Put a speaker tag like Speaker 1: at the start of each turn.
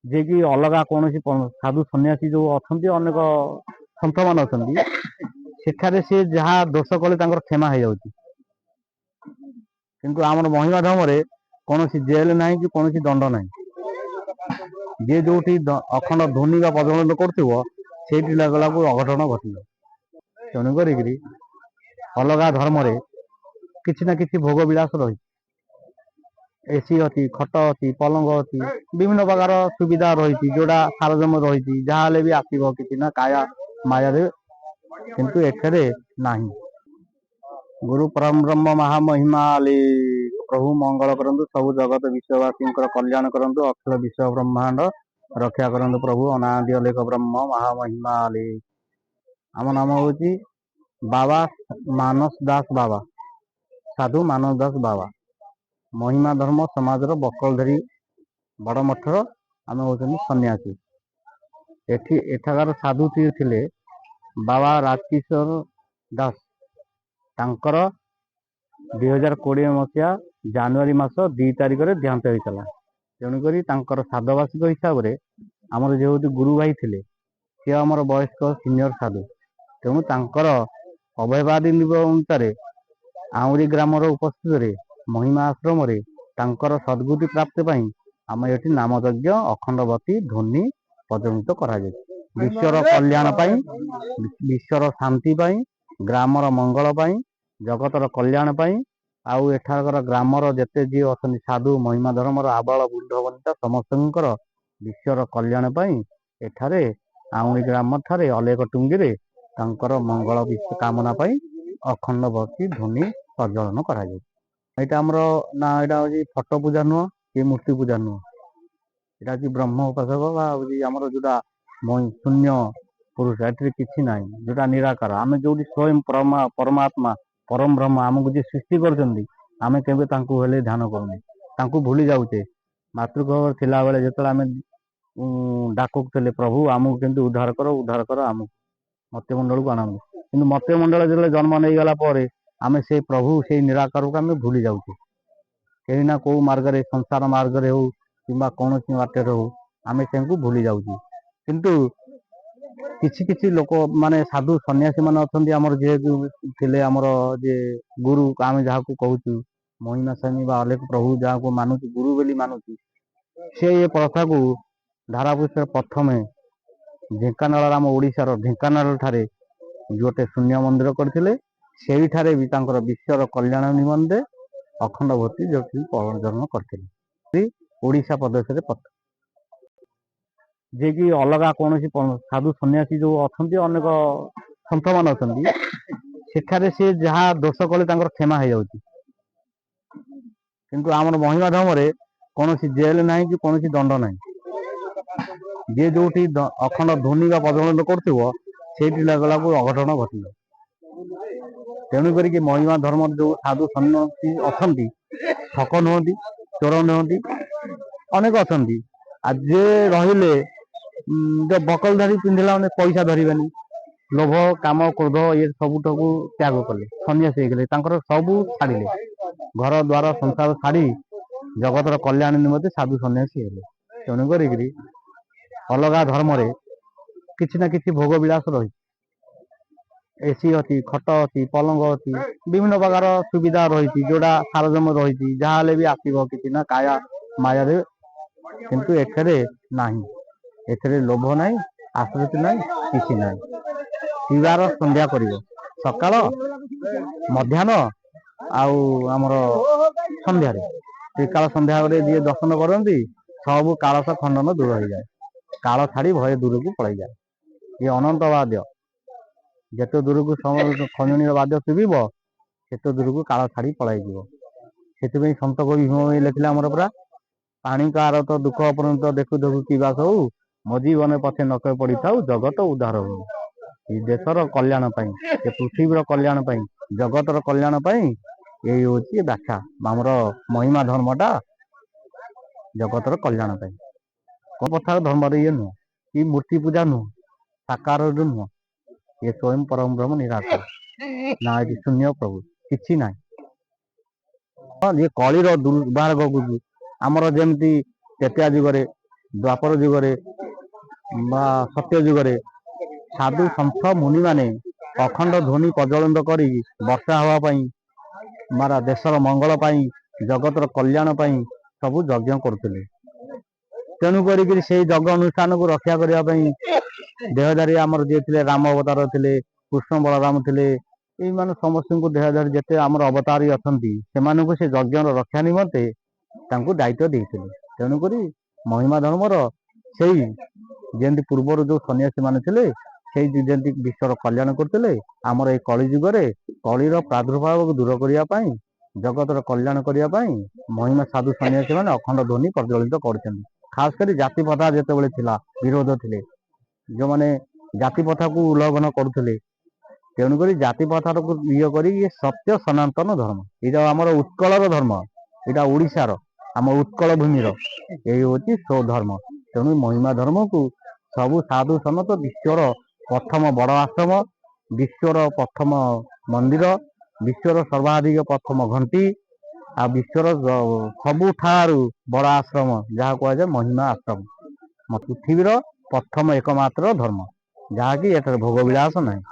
Speaker 1: जे कि अलग कौन साधु सन्यासी जो अच्छा अनेक सन्थ मान अच्छा सेठारे सी जहाँ दोष कले क्षमा हो जाऊँगी किंतु आमर महिमा धर्म रे कौन जेल ना कि कौन दंड ना जे जो अखंड ध्वनि प्रज्वलन कर लगला अघटन घटल तेणुक अलग धर्म रे किसी ना किसी भोग विलास रही एसी अच्छी खट अच्छी पलंग अच्छी विभिन्न प्रकार सुविधा रही जोड़ा सारजम रही जहाँ भी आसव कि काया माया किंतु एठरे नहीं। गुरु परम ब्रह्म महामहिमाली प्रभु मंगल करंतु सब जगत विश्ववासी कल्याण करंतु अखिल विश्व ब्रह्मांड रक्षा करंतु प्रभु अनादि अलेख ब्रह्म महामहिमाली। आम नाम हूँ बाबा मानस दास बाबा साधु मानस दास बाबा महिमा धर्म समाज बकलधारी बड़ मठर आम हूँ सन्यासी। एठाकार साधु थे बाबा राजकिशोर दास तांकर 2020 मसीहा जानुआरी मास 2 तारिख में देहांत होता तेणुक साधवार्षिक हिसाब से आमर जो गुरु भाई थे सी आमर वयस्क सीनियर साधु तेणु तांकर अभयवादी अनुसार आउरी ग्राम उपस्थित महिमा आश्रम तांकर सद्गुति प्राप्ति आम ये नामयज्ञ अखंडवती ध्वनि प्रज्वलित करा विश्वर कल्याण विश्वर शांति ग्रामर मंगल जगतर कल्याण आउ एठाकर ग्रामर जेते जी अच्छा साधु महिमा धर्मर आबाल बुद्ध वनिता समस्त विश्वर कल्याण एठारे आउरी ग्राम ठारे अलेक टुंगी मंगल विश्व कामना अखंडवती ध्वनि प्रज्वलन करा यहाँ आमर ना यहाँ हूँ फटो पूजा नुह कि मूर्ति पूजा नुह यहाँ हूँ ब्रह्म उपासक आमर जोटा शून्य पुरुष एटी किसी ना जोटा निराकार आम जो स्वयं परमात्मा परम ब्रह्म आमको जी सृष्टि करमें केवे ध्यान करूँ भूली जाऊे मातृगर्भ थिला बेले जो आम डाकुले प्रभु आमको केमती उद्धार कर आमको मत्यमंडल को आनंद कि मत्यमंडल जो जन्म नहीं गला आम से प्रभु से निराकार को आम भूली जाऊे कहीं ना कौ मार्ग संसार मार्ग हो कि कौन बाटर हो आम से भूली जाऊँ किंतु किसी किसी लोक माने साधु सन्यासी मान अच्छा आमर जे आमर जे गुरु आम जहाँ कहूँ महिमा स्वामी अलेख प्रभु जहाँ को मानु गुरु बोली मानु से ये प्रथा को धारापुष प्रथम ढेंकानाल आम ओडिशार ढेंकानाल ठारे गोटे शून्य मंदिर करथिले सेही ठारे भी तांकर विश्वर कल्याण निमंते अखंडवती जो प्रज्वलन करथिले ओडिशा प्रदेश रे प्रथम जे कि अलग कौन साधु सन्यासी जो अच्छा अनेक सन्थ मान अच्छा सेठारे सी जहाँ दोष कले क्षमा हो जाऊँगी किंतु आमर महिमा धर्म रे कौन जेल ना कि कौन दंड ना जे जो अखंड ध्वनि प्रज्वलन कर लगला अघटन घटल तेणुक महिमा धर्म जो साधु सन्यासी अच्छा ठक नुहति चोर नुहति अनेक अच्छा जे रहिले जो बकलधारी पिंधला मैंने पैसा धरबेनी लोभ काम क्रोध ये सबुठ त्याग कले सन्यासी होगले सबू छाड़े घर द्वार संसार छाड़ी जगतर कल्याण निमंते साधु सन्यासी हेले तेणुक अलग धर्म रे किसी ना किसी भोग विलास रही एसी अच्छी खट अच्छी पलंग अच्छी विभिन्न प्रकार सुविधा रही जोड़ा सारजम रही जहाँ भी आसव कि काया माया किंतु एठरे नहीं एथरे लोभ ना आसक्ति ना किसी ना पीवार संध्या कर सकाल मध्याह्न आमर संध्यारे त्रिकाल संध्या जी दर्शन करती सब कालस खंडन दूर हो जाए काल छाड़ी भय दूर को पलि जाए ये अनंत वाद्य जिते दूर को खंजनी वाद्य शुभ से दूर को काल छाड़ी पलाई से सत कवि भीम लिखिले आमर पूरा पाणी कार तो दुख अपरंत देखु देखु कि बास हो मजी बने पछे नक पड़ी था जगत उद्धार हो देशर कल्याण पृथ्वीर कल्याण जगतर कल्याण यही हूँ व्याख्या आमर महिमा धर्मटा जगतर कल्याण कौन कथा धर्म ये नुह कि मूर्ति पूजा नुह साकार नुह ये स्वयं परम ब्रह्म निराकार ना ये शून्य प्रभु किसी ना ये कलिर दुर्भाग आमर जमती तेतिया जुगरे ଦ୍ୱାପର ଯୁଗରେ ବା ସତ୍ୟ ଯୁଗରେ ସାଧୁ ସନ୍ଥ ମୁନି ମାନେ ଅଖଣ୍ଡ ଧ୍ୱନି ପ୍ରଜ୍ୱଳିତ କରି ବର୍ଷା ହେବା ପାଇଁ ବା ଦେଶର ମଙ୍ଗଳ ପାଇଁ ଜଗତର କଲ୍ୟାଣ ପାଇଁ ସବୁ ଯଜ୍ଞ କରୁଥିଲେ। ତେଣୁ କରିକିରି ସେଇ ଯଜ୍ଞ ଅନୁଷ୍ଠାନକୁ ରକ୍ଷା କରିବା ପାଇଁ ଦେହଧାରୀ ଆମର ଯିଏ ଥିଲେ ରାମ ଅବତାର ଥିଲେ, କୃଷ୍ଣ ବଳରାମ ଥିଲେ, ଏଇମାନେ ସମସ୍ତଙ୍କୁ ଦେହଧାରୀ ଯେତେ ଆମର ଅବତାରୀ ଅଛନ୍ତି ସେମାନଙ୍କୁ ସେ ଯଜ୍ଞର ରକ୍ଷା ନିମନ୍ତେ ତାଙ୍କୁ ଦାୟିତ୍ୱ ଦେଇଥିଲେ। ତେଣୁକରି ମହିମା ଧର୍ମର ସେଇ ଯେମିତି ପୂର୍ବରୁ ଯୋଉ ସନ୍ନ୍ୟାସୀ ମାନେ ଥିଲେ ସେଇ ଯେମିତି ବିଶ୍ୱର କଲ୍ୟାଣ କରୁଥିଲେ, ଆମର ଏଇ କଳି ଯୁଗରେ କଳିର ପ୍ରାଦୁର୍ଭାବକୁ ଦୂର କରିବା ପାଇଁ ଜଗତର କଲ୍ୟାଣ କରିବା ପାଇଁ ମହିମା ସାଧୁ ସନ୍ନ୍ୟାସୀ ମାନେ ଅଖଣ୍ଡ ଧ୍ୱନି ପ୍ରଜ୍ୱଳିତ କରୁଛନ୍ତି। ଖାସ କରି ଜାତି ପ୍ରଥା ଯେତେବେଳେ ଥିଲା ବିରୋଧ ଥିଲେ, ଯୋଉମାନେ ଜାତି ପ୍ରଥାକୁ ଉଲ୍ଲଂଘନ କରୁଥିଲେ, ତେଣୁକରି ଜାତି ପ୍ରଥାକୁ ଇଏ କରି ସତ୍ୟ ସନାତନ ଧର୍ମ, ଏଇଟା ଆମର ଉତ୍କଳର ଧର୍ମ, ଏଇଟା ଓଡ଼ିଶାର ଆମ ଉତ୍କଳ ଭୂମିର ଏଇ ହଉଛି ଧର୍ମ। ତେଣୁ ମହିମା ଧର୍ମକୁ ସବୁ ସାଧୁ ସନତ ବିଶ୍ୱର ପ୍ରଥମ ବଡ଼ ଆଶ୍ରମ, ବିଶ୍ୱର ପ୍ରଥମ ମନ୍ଦିର, ବିଶ୍ୱର ସର୍ବାଧିକ ପ୍ରଥମ ଘଣ୍ଟି, ଆଉ ବିଶ୍ୱର ସବୁଠାରୁ ବଡ଼ ଆଶ୍ରମ ଯାହା କୁହାଯାଏ ମହିମା ଆଶ୍ରମ, ପୃଥିବୀର ପ୍ରଥମ ଏକମାତ୍ର ଧର୍ମ, ଯାହାକି ଏଠାରେ ଭୋଗ ବିଳାସ ନାହିଁ।